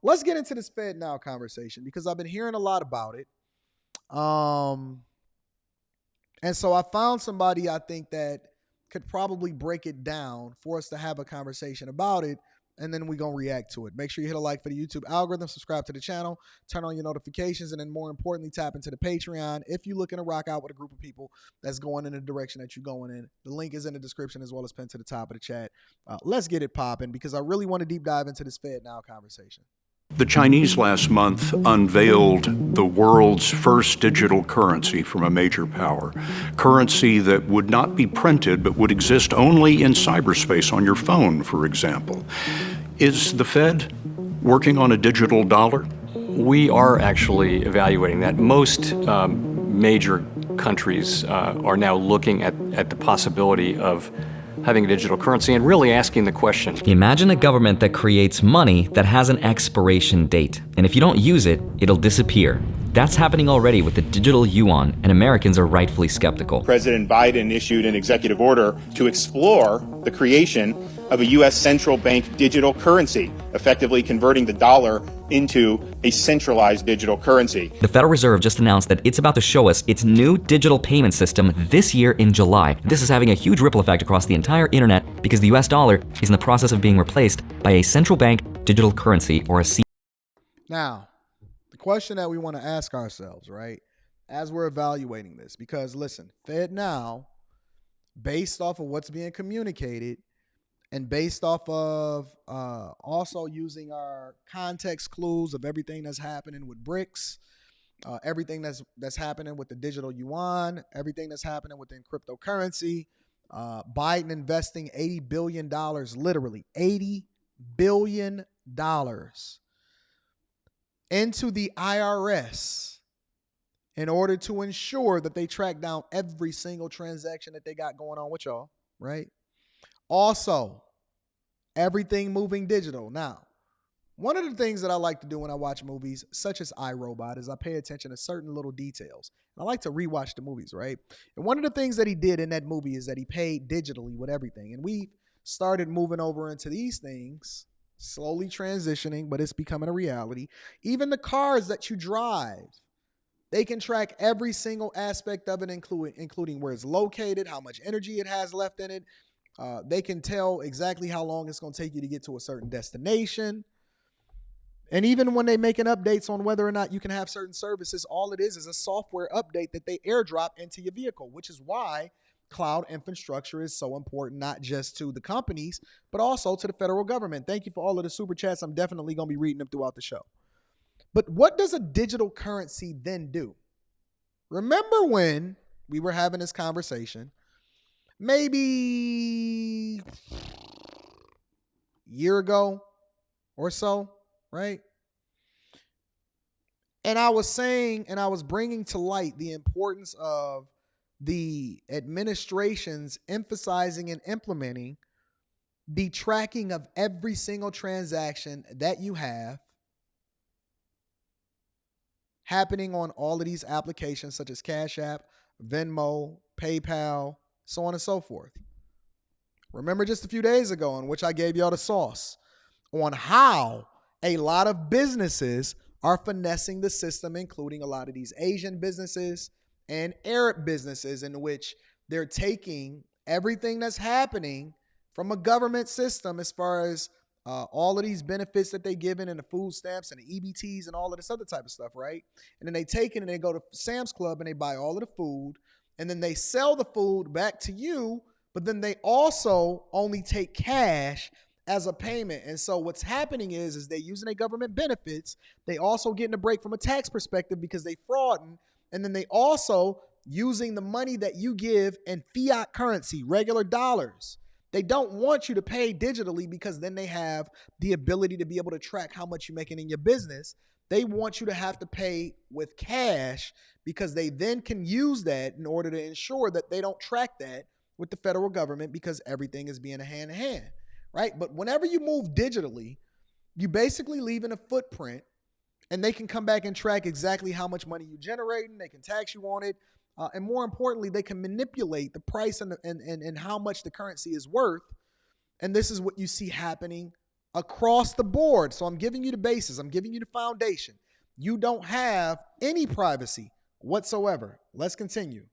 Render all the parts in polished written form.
let's get into this Fed Now conversation because I've been hearing a lot about it. Um, and so I found somebody I think that could probably break it down for us to have a conversation about it. And then we're going to react to it. Make sure you hit a like for the YouTube algorithm, subscribe to the channel, turn on your notifications, and then more importantly, tap into the Patreon if you're looking to rock out with a group of people that's going in the direction that you're going in. The link is in the description as well as pinned to the top of the chat. Let's get it popping because I really want to deep dive into this Fed Now conversation. The Chinese last month unveiled the world's first digital currency from a major power. Currency that would not be printed but would exist only in cyberspace on your phone, for example. Is the Fed working on a digital dollar? We are actually evaluating that. Most major countries are now looking at the possibility of having a digital currency and really asking the question. Imagine a government that creates money that has an expiration date, and if you don't use it, it'll disappear. That's happening already with the digital yuan, and Americans are rightfully skeptical. President Biden issued an executive order to explore the creation of a U.S. central bank digital currency, effectively converting the dollar into a centralized digital currency. The Federal Reserve just announced that it's about to show us its new digital payment system this year in July. This is having a huge ripple effect across the entire internet because the US dollar is in the process of being replaced by a central bank digital currency, or a C. Now, the question that we want to ask ourselves, right, as we're evaluating this, because listen, Fed Now, based off of what's being communicated, and based off of also using our context clues of everything that's happening with BRICS, everything that's happening with the digital yuan, everything that's happening within cryptocurrency, Biden investing $80 billion, literally $80 billion into the IRS in order to ensure that they track down every single transaction that they got going on with y'all, right? Also, everything moving digital. Now, one of the things that I like to do when I watch movies, such as iRobot, is I pay attention to certain little details. I like to rewatch the movies, right? And one of the things that he did in that movie is that he paid digitally with everything. And we started moving over into these things, slowly transitioning, but it's becoming a reality. Even the cars that you drive, they can track every single aspect of it, including where it's located, how much energy it has left in it. They can tell exactly how long it's going to take you to get to a certain destination. And even when they making updates on whether or not you can have certain services, all it is a software update that they airdrop into your vehicle, which is why cloud infrastructure is so important, not just to the companies, but also to the federal government. Thank you for all of the super chats. I'm definitely going to be reading them throughout the show. But what does a digital currency then do? Remember when we were having this conversation, maybe a year ago or so, right? And I was saying, and I was bringing to light the importance of the administrations emphasizing and implementing the tracking of every single transaction that you have happening on all of these applications such as Cash App, Venmo, PayPal, so on and so forth. Remember just a few days ago in which I gave y'all the sauce on how a lot of businesses are finessing the system, including a lot of these Asian businesses and Arab businesses, in which they're taking everything that's happening from a government system as far as all of these benefits that they given and the food stamps and the EBTs and all of this other type of stuff, right? And then they take it and they go to Sam's Club and they buy all of the food, and then they sell the food back to you, but then they also only take cash as a payment. And so what's happening is they're using their government benefits. They also getting a break from a tax perspective because they frauding. And then they also using the money that you give in fiat currency, regular dollars. They don't want you to pay digitally because then they have the ability to be able to track how much you're making in your business. They want you to have to pay with cash because they then can use that in order to ensure that they don't track that with the federal government because everything is being a hand-to-hand, right? But whenever you move digitally, you basically leaving a footprint, and they can come back and track exactly how much money you're generating. They can tax you on it. And more importantly, they can manipulate the price and how much the currency is worth. And this is what you see happening across the board. So I'm giving you the basis, I'm giving you the foundation. You don't have any privacy whatsoever. Let's continue.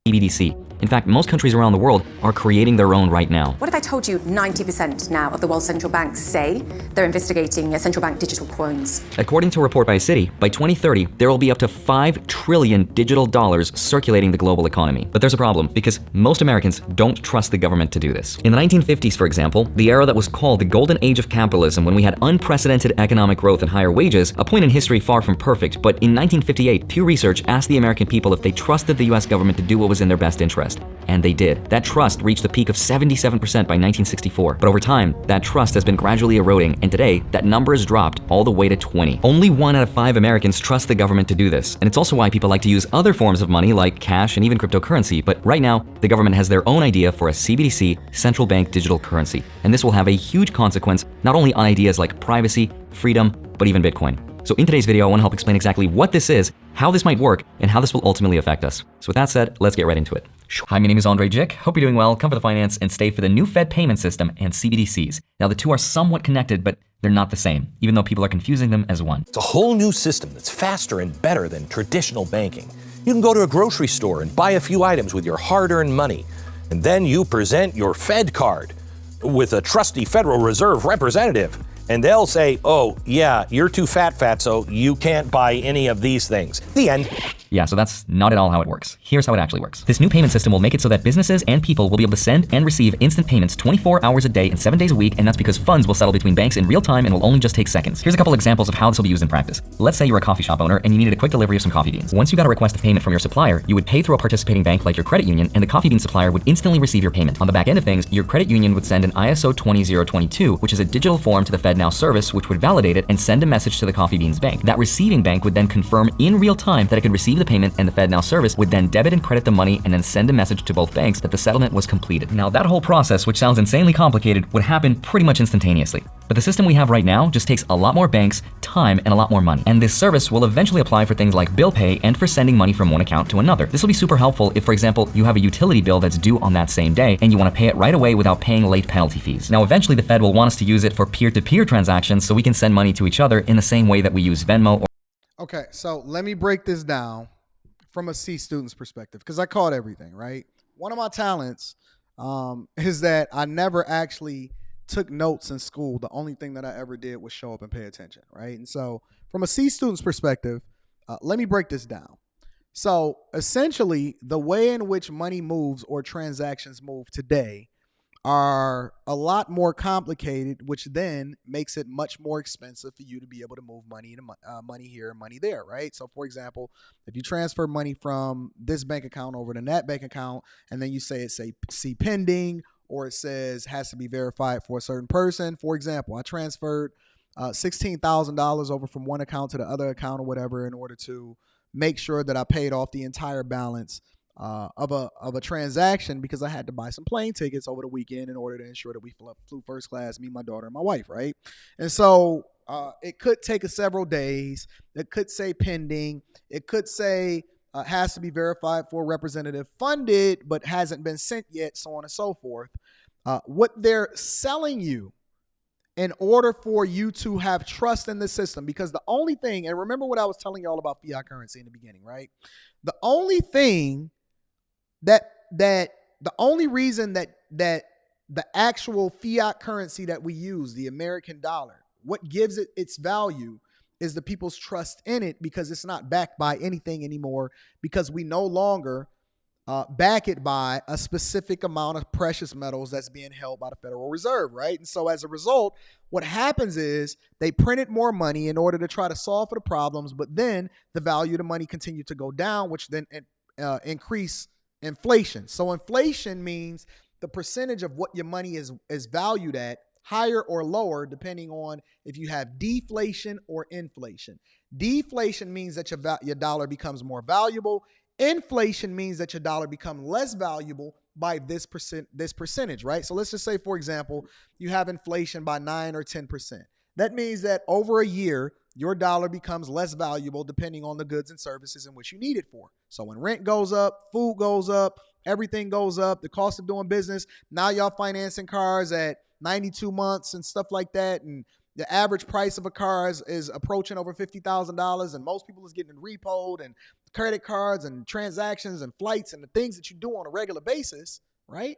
CBDC. In fact, most countries around the world are creating their own right now. What if I told you 90% now of the world's central banks say they're investigating central bank digital coins? According to a report by Citi, by 2030, there will be up to $5 trillion digital dollars circulating the global economy. But there's a problem, because most Americans don't trust the government to do this. In the 1950s, for example, the era that was called the golden age of capitalism, when we had unprecedented economic growth and higher wages, a point in history far from perfect, but in 1958, Pew Research asked the American people if they trusted the US government to do what was in their best interest. And they did. That trust reached a peak of 77% by 1964. But over time, that trust has been gradually eroding, and today, that number has dropped all the way to 20. Only 1 out of 5 Americans trust the government to do this. And it's also why people like to use other forms of money like cash and even cryptocurrency. But right now, the government has their own idea for a CBDC, central bank digital currency. And this will have a huge consequence, not only on ideas like privacy, freedom, but even Bitcoin. So in today's video, I want to help explain exactly what this is, how this might work, and how this will ultimately affect us. So with that said, let's get right into it. Hi, my name is Andre Jick. Hope you're doing well. Come for the finance and stay for the new Fed payment system and CBDCs. Now, the two are somewhat connected, but they're not the same, even though people are confusing them as one. It's a whole new system that's faster and better than traditional banking. You can go to a grocery store and buy a few items with your hard-earned money, and then you present your Fed card with a trusty Federal Reserve representative. And they'll say, oh, yeah, you're too fat, so you can't buy any of these things. The end. Yeah, so that's not at all how it works. Here's how it actually works. This new payment system will make it so that businesses and people will be able to send and receive instant payments 24 hours a day and 7 days a week, and that's because funds will settle between banks in real time and will only just take seconds. Here's a couple examples of how this will be used in practice. Let's say you're a coffee shop owner and you needed a quick delivery of some coffee beans. Once you got a request of payment from your supplier, you would pay through a participating bank like your credit union, and the coffee bean supplier would instantly receive your payment. On the back end of things, your credit union would send an ISO 20022, which is a digital form to the FedNow service, which would validate it and send a message to the coffee beans bank. That receiving bank would then confirm in real time that it could receive the payment, and the FedNow service would then debit and credit the money and then send a message to both banks that the settlement was completed. Now, that whole process, which sounds insanely complicated, would happen pretty much instantaneously. But the system we have right now just takes a lot more banks, time, and a lot more money. And this service will eventually apply for things like bill pay and for sending money from one account to another. This will be super helpful if, for example, you have a utility bill that's due on that same day and you want to pay it right away without paying late penalty fees. Now, eventually the Fed will want us to use it for peer-to-peer transactions so we can send money to each other in the same way that we use Venmo. Okay, so let me break this down from a C student's perspective, because I caught everything, right? One of my talents is that I never actually took notes in school. The only thing that I ever did was show up and pay attention, right? And so from a C student's perspective, let me break this down. So essentially, the way in which money moves or transactions move today are a lot more complicated, which then makes it much more expensive for you to be able to move money money here and money there, right? So for example, if you transfer money from this bank account over to that bank account, and then you say see pending, or it says has to be verified for a certain person. For example, I transferred $16,000 over from one account to the other account or whatever in order to make sure that I paid off the entire balance of a transaction, because I had to buy some plane tickets over the weekend in order to ensure that we flew first class, me, my daughter, and my wife, right? And so it could take us several days. It could say pending. It could say has to be verified for representative funded, but hasn't been sent yet, so on and so forth. What they're selling you in order for you to have trust in the system, because the only thing, and remember what I was telling y'all about fiat currency in the beginning, right? The only thing the only reason that the actual fiat currency that we use, the American dollar, what gives it its value is the people's trust in it, because it's not backed by anything anymore, because we no longer back it by a specific amount of precious metals that's being held by the Federal Reserve, right? And so as a result, what happens is they printed more money in order to try to solve for the problems, but then the value of the money continued to go down, which then increase inflation. So inflation means the percentage of what your money is valued at, higher or lower, depending on if you have deflation or inflation. Deflation means that your dollar becomes more valuable. Inflation means that your dollar becomes less valuable by this percentage, right? So let's just say, for example, you have inflation by 9 or 10%. That means that over a year, your dollar becomes less valuable depending on the goods and services in which you need it for. So when rent goes up, food goes up, everything goes up, the cost of doing business, now y'all financing cars at 92 months and stuff like that. And the average price of a car is approaching over $50,000. And most people is getting repoed and credit cards and transactions and flights and the things that you do on a regular basis, right,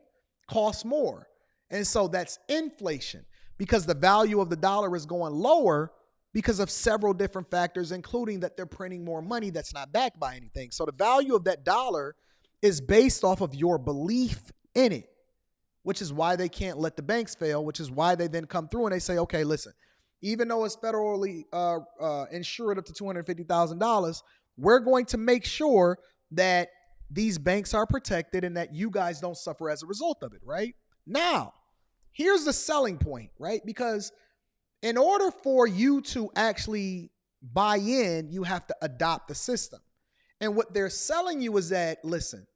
cost more. And so that's inflation because the value of the dollar is going lower because of several different factors, including that they're printing more money that's not backed by anything. So the value of that dollar is based off of your belief in it, which is why they can't let the banks fail, which is why they then come through and they say, okay, listen, even though it's federally insured up to $250,000, we're going to make sure that these banks are protected and that you guys don't suffer as a result of it, right? Now, here's the selling point, right? Because in order for you to actually buy in, you have to adopt the system. And what they're selling you is that, listen,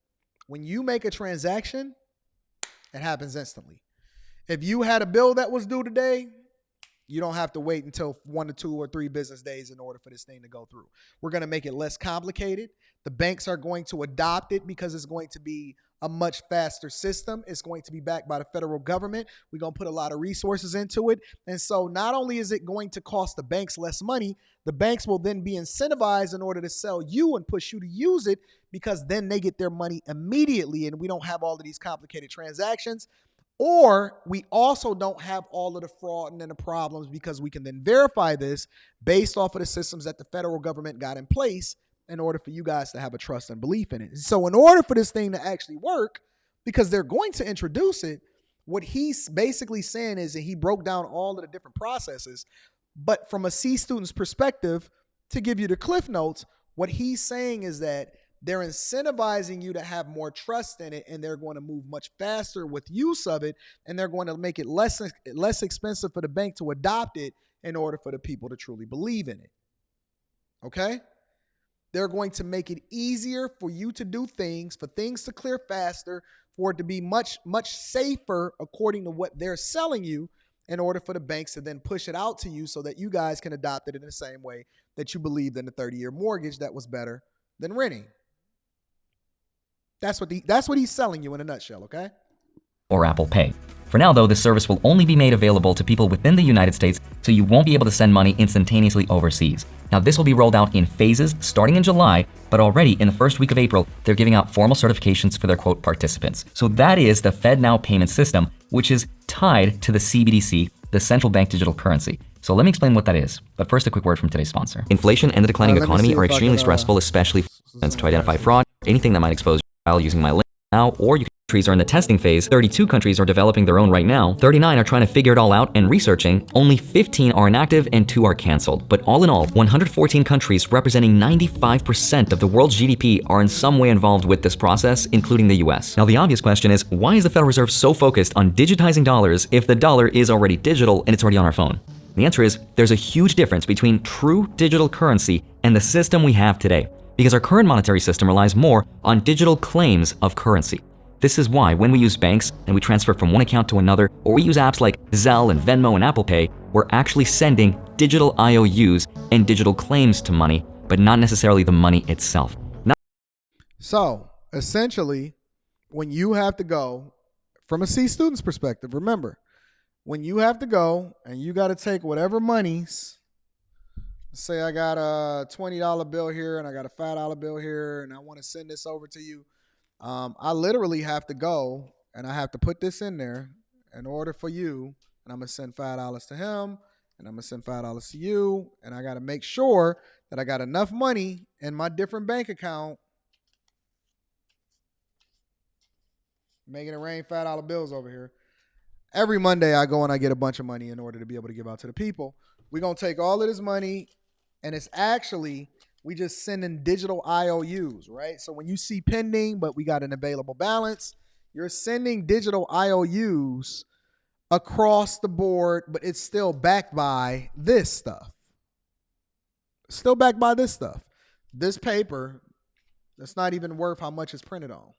when you make a transaction, it happens instantly. If you had a bill that was due today, you don't have to wait until 1 to 2 or 3 business days in order for this thing to go through. We're going to make it less complicated. The banks are going to adopt it because it's going to be a much faster system. It's going to be backed by the federal government. We're going to put a lot of resources into it. And so not only is it going to cost the banks less money, the banks will then be incentivized in order to sell you and push you to use it because then they get their money immediately and we don't have all of these complicated transactions. Or we also don't have all of the fraud and the problems because we can then verify this based off of the systems that the federal government got in place in order for you guys to have a trust and belief in it. So in order for this thing to actually work, because they're going to introduce it, what he's basically saying is that he broke down all of the different processes. But from a C student's perspective, to give you the cliff notes, what he's saying is that they're incentivizing you to have more trust in it, and they're going to move much faster with use of it, and they're going to make it less expensive for the bank to adopt it in order for the people to truly believe in it. Okay? They're going to make it easier for you to do things, for things to clear faster, for it to be much, much safer according to what they're selling you in order for the banks to then push it out to you so that you guys can adopt it in the same way that you believed in the 30-year mortgage that was better than renting. That's what he's selling you in a nutshell, okay? Or Apple Pay. For now, though, this service will only be made available to people within the United States, so you won't be able to send money instantaneously overseas. Now, this will be rolled out in phases starting in July, but already in the first week of April, they're giving out formal certifications for their, quote, participants. So that is the FedNow payment system, which is tied to the CBDC, the central bank digital currency. So let me explain what that is. But first, a quick word from today's sponsor. Inflation and the declining economy are extremely stressful, especially for to identify fraud, anything that might expose your file using my link now, or you can. Countries are in the testing phase, 32 countries are developing their own right now, 39 are trying to figure it all out and researching, only 15 are inactive and 2 are canceled. But all in all, 114 countries representing 95% of the world's GDP are in some way involved with this process, including the US. Now the obvious question is, why is the Federal Reserve so focused on digitizing dollars if the dollar is already digital and it's already on our phone? The answer is, there's a huge difference between true digital currency and the system we have today, because our current monetary system relies more on digital claims of currency. This is why when we use banks and we transfer from one account to another, or we use apps like Zelle and Venmo and Apple Pay, we're actually sending digital IOUs and digital claims to money, but not necessarily the money itself. So essentially, when you have to go, from a C student's perspective, remember, when you have to go and you got to take whatever monies, say I got a $20 bill here and I got a $5 bill here and I want to send this over to you, I literally have to go and I have to put this in there in order for you, and I'm going to send $5 to him and I'm going to send $5 to you, and I got to make sure that I got enough money in my different bank account, making it rain $5 bills over here. Every Monday I go and I get a bunch of money in order to be able to give out to the people. We're going to take all of this money, and it's actually, we just send in digital IOUs, right? So when you see pending, but we got an available balance, you're sending digital IOUs across the board, but it's still backed by this stuff. Still backed by this stuff. This paper, that's not even worth how much it's printed on.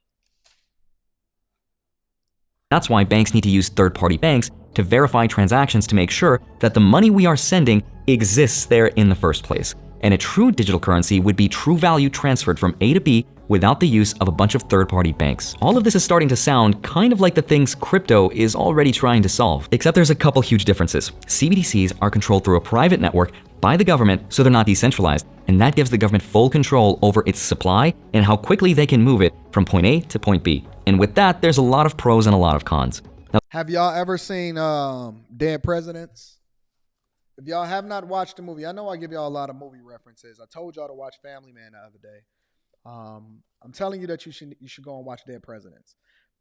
That's why banks need to use third-party banks to verify transactions to make sure that the money we are sending exists there in the first place. And a true digital currency would be true value transferred from A to B without the use of a bunch of third-party banks. All of this is starting to sound kind of like the things crypto is already trying to solve, except there's a couple huge differences. CBDCs are controlled through a private network by the government, so they're not decentralized, and that gives the government full control over its supply and how quickly they can move it from point A to point B. And with that, there's a lot of pros and a lot of cons. Now, have y'all ever seen Dead Presidents? If y'all have not watched the movie, I know I give y'all a lot of movie references. I told y'all to watch Family Man the other day. I'm telling you that you should go and watch Dead Presidents.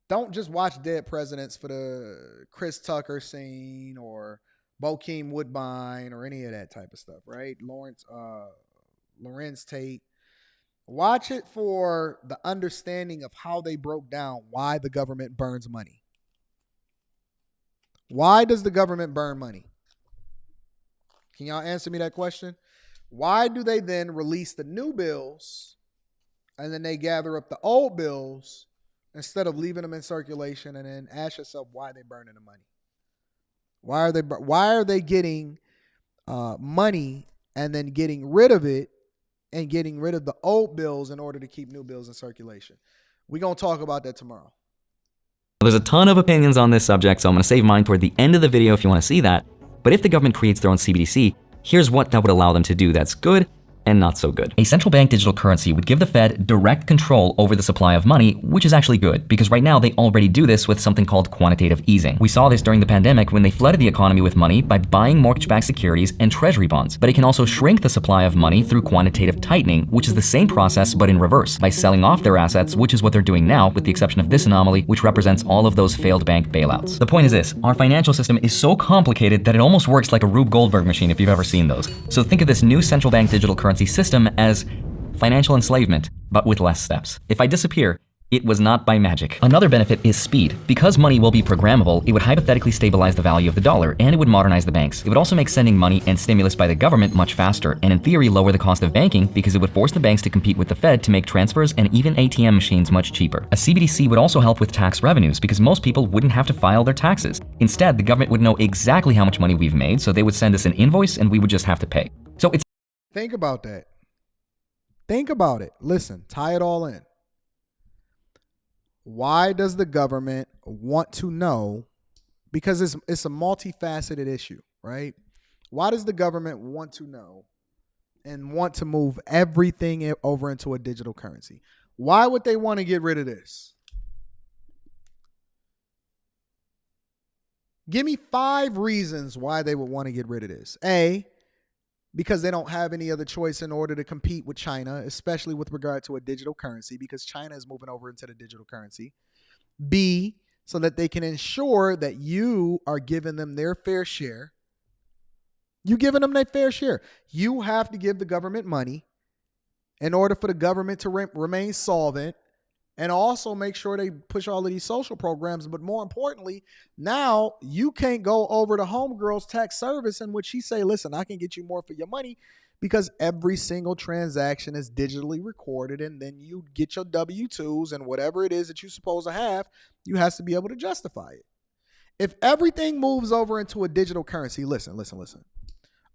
Don't just watch Dead Presidents for the Chris Tucker scene or Bokeem Woodbine or any of that type of stuff, right? Lorenz Tate. Watch it for the understanding of how they broke down why the government burns money. Why does the government burn money? Can y'all answer me that question? Why do they then release the new bills and then they gather up the old bills instead of leaving them in circulation? And then ask yourself why they're burning the money. Why are they getting money and then getting rid of it and getting rid of the old bills in order to keep new bills in circulation? We're going to talk about that tomorrow. there's a ton of opinions on this subject, so I'm going to save mine toward the end of the video if you want to see that. But if the government creates their own CBDC, here's what that would allow them to do that's good and not so good. A central bank digital currency would give the Fed direct control over the supply of money, which is actually good, because right now they already do this with something called quantitative easing. We saw this during the pandemic when they flooded the economy with money by buying mortgage-backed securities and treasury bonds. But it can also shrink the supply of money through quantitative tightening, which is the same process but in reverse, by selling off their assets, which is what they're doing now, with the exception of this anomaly, which represents all of those failed bank bailouts. The point is this: our financial system is so complicated that it almost works like a Rube Goldberg machine if you've ever seen those. So think of this new central bank digital currency system as financial enslavement, but with less steps. If I disappear, it was not by magic. Another benefit is speed. Because money will be programmable, it would hypothetically stabilize the value of the dollar, and it would modernize the banks. It would also make sending money and stimulus by the government much faster, and in theory lower the cost of banking because it would force the banks to compete with the Fed to make transfers and even ATM machines much cheaper. A CBDC would also help with tax revenues because most people wouldn't have to file their taxes. Instead, the government would know exactly how much money we've made, so they would send us an invoice and we would just have to pay. So it's Think about that. Think about it. Listen, tie it all in. Why does the government want to know? Because it's a multifaceted issue, right? Why does the government want to know and want to move everything over into a digital currency? Why would they want to get rid of this? Give me 5 reasons why they would want to get rid of this. A, because they don't have any other choice in order to compete with China, especially with regard to a digital currency, because China is moving over into the digital currency. B, so that they can ensure that you are giving them their fair share. You giving them their fair share. You have to give the government money in order for the government to remain solvent, and also make sure they push all of these social programs. But more importantly, now you can't go over to Homegirl's tax service in which she say, listen, I can get you more for your money, because every single transaction is digitally recorded, and then you get your W-2s and whatever it is that you're supposed to have, you have to be able to justify it. If everything moves over into a digital currency, listen.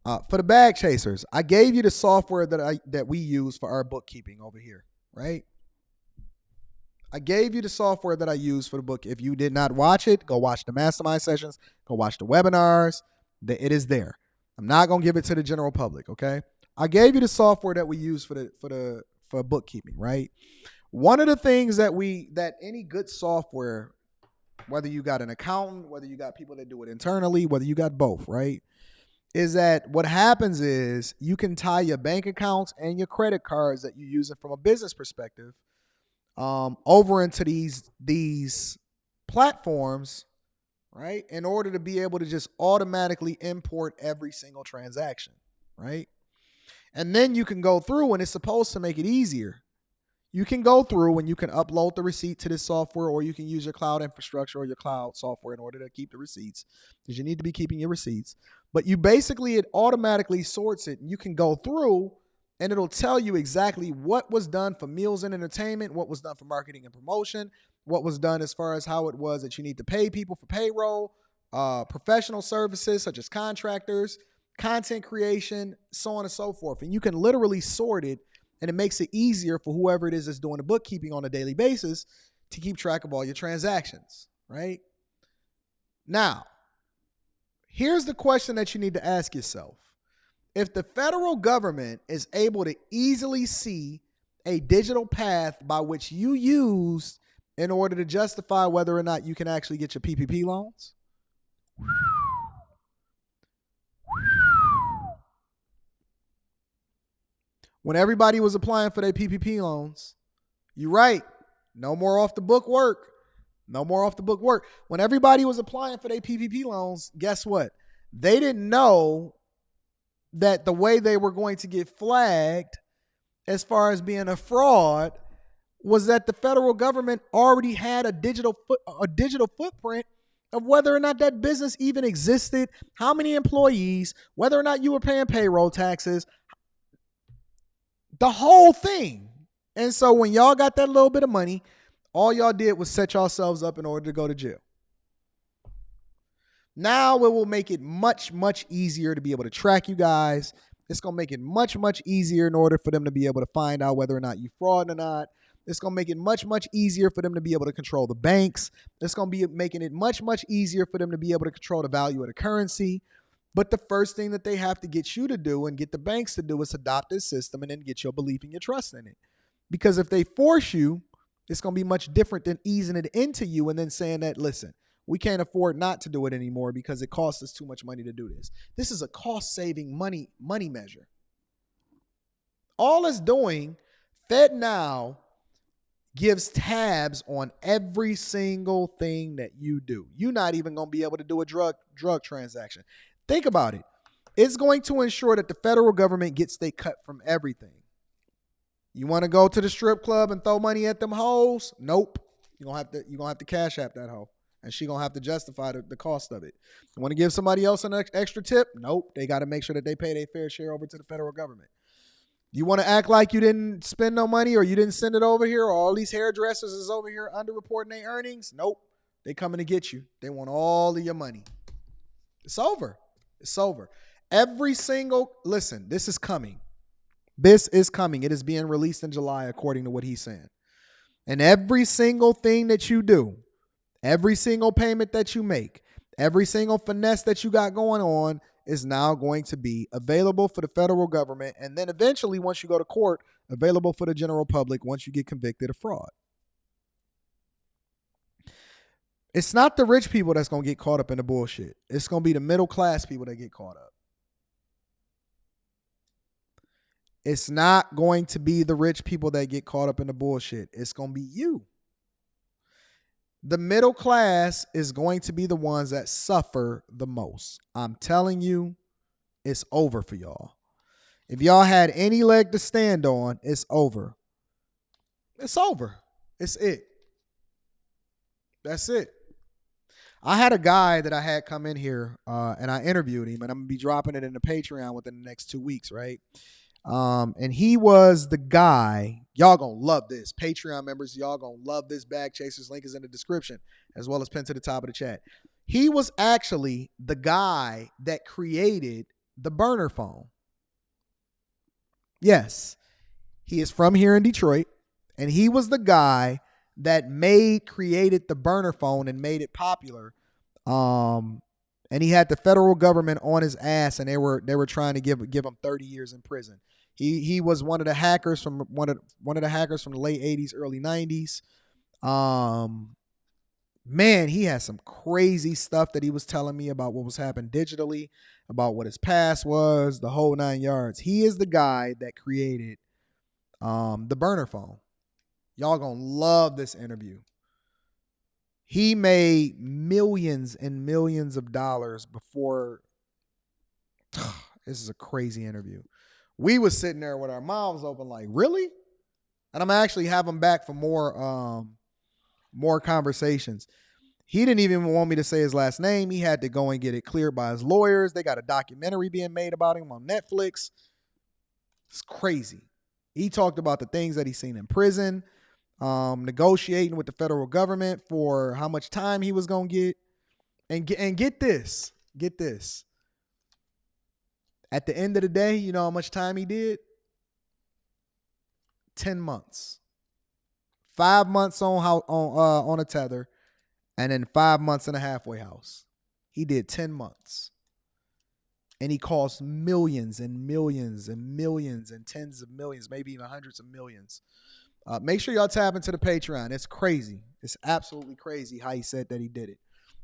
For the bag chasers, I gave you the software that we use for our bookkeeping over here, right? I gave you the software that I use for the book. If you did not watch it, go watch the mastermind sessions, go watch the webinars. It is there. I'm not going to give it to the general public, okay? I gave you the software that we use for bookkeeping, right? One of the things that any good software, whether you got an accountant, whether you got people that do it internally, whether you got both, right, is that what happens is you can tie your bank accounts and your credit cards that you're using from a business perspective over into these platforms, right, in order to be able to just automatically import every single transaction, right? And then you can go through, and it's supposed to make it easier. You can go through and you can upload the receipt to this software, or you can use your cloud infrastructure or your cloud software in order to keep the receipts, because you need to be keeping your receipts. But it automatically sorts it, and you can go through and it'll tell you exactly what was done for meals and entertainment, what was done for marketing and promotion, what was done as far as how it was that you need to pay people for payroll, professional services such as contractors, content creation, so on and so forth. And you can literally sort it, and it makes it easier for whoever it is that's doing the bookkeeping on a daily basis to keep track of all your transactions, right? Now, here's the question that you need to ask yourself. If the federal government is able to easily see a digital path by which you used in order to justify whether or not you can actually get your PPP loans, when everybody was applying for their PPP loans, you're right, no more off the book work. No more off the book work. When everybody was applying for their PPP loans, guess what? They didn't know that the way they were going to get flagged as far as being a fraud was that the federal government already had a digital footprint of whether or not that business even existed, how many employees, whether or not you were paying payroll taxes, the whole thing. And so when y'all got that little bit of money, all y'all did was set yourselves up in order to go to jail. Now it will make it much, much easier to be able to track you guys. It's going to make it much, much easier in order for them to be able to find out whether or not you fraud or not. It's going to make it much, much easier for them to be able to control the banks. It's going to be making it much, much easier for them to be able to control the value of the currency. But the first thing that they have to get you to do and get the banks to do is adopt this system and then get your belief and your trust in it. Because if they force you, it's going to be much different than easing it into you and then saying that, listen, we can't afford not to do it anymore because it costs us too much money to do this. This is a cost-saving money measure. All it's doing, FedNow gives tabs on every single thing that you do. You're not even going to be able to do a drug transaction. Think about it. It's going to ensure that the federal government gets their cut from everything. You want to go to the strip club and throw money at them hoes? Nope. You're gonna have to cash app that hoe. And she gonna have to justify the cost of it. You want to give somebody else an extra tip? Nope. They got to make sure that they pay their fair share over to the federal government. You want to act like you didn't spend no money or you didn't send it over here or all these hairdressers is over here underreporting their earnings? Nope. They coming to get you. They want all of your money. It's over. It's over. Listen, this is coming. This is coming. It is being released in July, according to what he's saying. And every single thing that you do, every single payment that you make, every single finesse that you got going on is now going to be available for the federal government. And then eventually, once you go to court, available for the general public once you get convicted of fraud. It's not the rich people that's going to get caught up in the bullshit. It's going to be the middle class people that get caught up. It's not going to be the rich people that get caught up in the bullshit. It's going to be you. The middle class is going to be the ones that suffer the most. I'm telling you, it's over for y'all. If y'all had any leg to stand on, it's over. It's over. It's it. That's it. I had a guy that I had come in here and I interviewed him, and I'm going to be dropping it in the Patreon within the next 2 weeks, right? And he was the guy, y'all gonna love this. Patreon members, y'all gonna love this. Bag Chasers link is in the description as well as pinned to the top of the chat. He was actually the guy that created the burner phone. Yes, he is from here in Detroit, and he was the guy that created the burner phone and made it popular. And he had the federal government on his ass, and they were trying to give him 30 years in prison. He was one of the hackers from one of the hackers from the late 80s, early 90s. Man, he had some crazy stuff that he was telling me about what was happening digitally, about what his past was, the whole 9 yards. He is the guy that created the burner phone. Y'all gonna love this interview. He made millions and millions of dollars before. This is a crazy interview. We was sitting there with our mouths open like, really? And I'm actually have him back for more conversations. He didn't even want me to say his last name. He had to go and get it cleared by his lawyers. They got a documentary being made about him on Netflix. It's crazy. He talked about the things that he's seen in prison, negotiating with the federal government for how much time he was going to get. And get this. At the end of the day, you know how much time he did? 10 months. 5 months on a tether, and then 5 months in a halfway house. He did 10 months. And he cost millions and millions and millions and tens of millions, maybe even hundreds of millions. Make sure y'all tap into the Patreon. It's crazy. It's absolutely crazy how he said that he did it.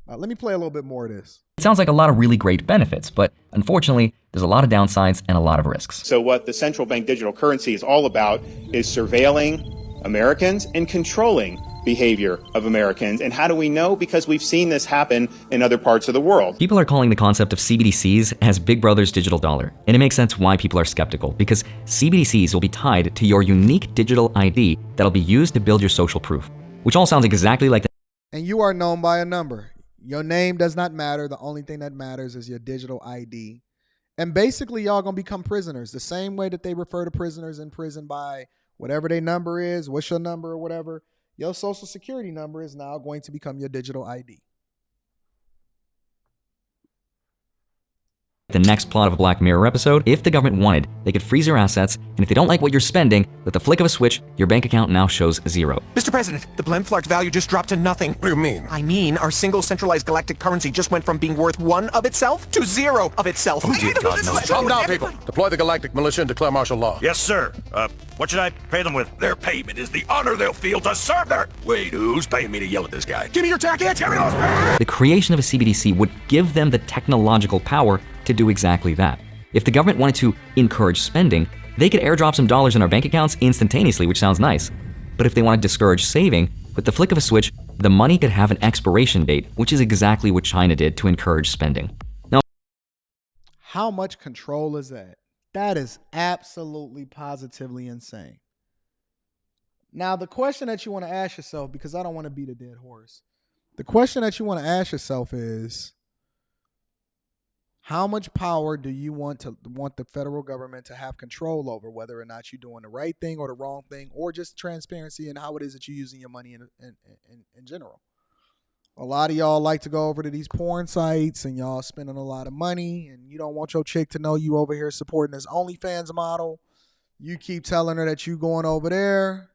Let me play a little bit more of this. It sounds like a lot of really great benefits, but unfortunately, there's a lot of downsides and a lot of risks. So what the central bank digital currency is all about is surveilling Americans and controlling behavior of Americans. And how do we know? Because we've seen this happen in other parts of the world. People are calling the concept of CBDCs as Big Brother's digital dollar. And it makes sense why people are skeptical, because CBDCs will be tied to your unique digital ID that'll be used to build your social proof, which all sounds exactly like And you are known by a number. Your name does not matter. The only thing that matters is your digital ID. And basically, y'all gonna become prisoners the same way that they refer to prisoners in prison by whatever their number is, what's your number or whatever. Your social security number is now going to become your digital ID. the next plot of a Black Mirror episode. If the government wanted, they could freeze your assets, and if they don't like what you're spending, with the flick of a switch, your bank account now shows zero. Mr. President, the Blemflark's value just dropped to nothing. What do you mean? I mean, our single centralized galactic currency just went from being worth 1 of itself to 0 of itself. Oh, dear God, no. Calm down, people. Deploy the galactic militia and declare martial law. Yes, sir. What should I pay them with? Their payment is the honor they'll feel to serve their... Wait, who's paying me to yell at this guy? Give me your jacket! Give me those papers! The creation of a CBDC would give them the technological power to do exactly that. If the government wanted to encourage spending, they could airdrop some dollars in our bank accounts instantaneously, which sounds nice. But if they wanted to discourage saving, with the flick of a switch, the money could have an expiration date, which is exactly what China did to encourage spending. Now, how much control is that? That is absolutely positively insane. Now, the question that you want to ask yourself, because I don't want to beat a dead horse, the question that you want to ask yourself is, how much power do you want the federal government to have control over, whether or not you're doing the right thing or the wrong thing, or just transparency in how it is that you're using your money in general? A lot of y'all like to go over to these porn sites and y'all spending a lot of money, and you don't want your chick to know you over here supporting this OnlyFans model. You keep telling her that you going over there.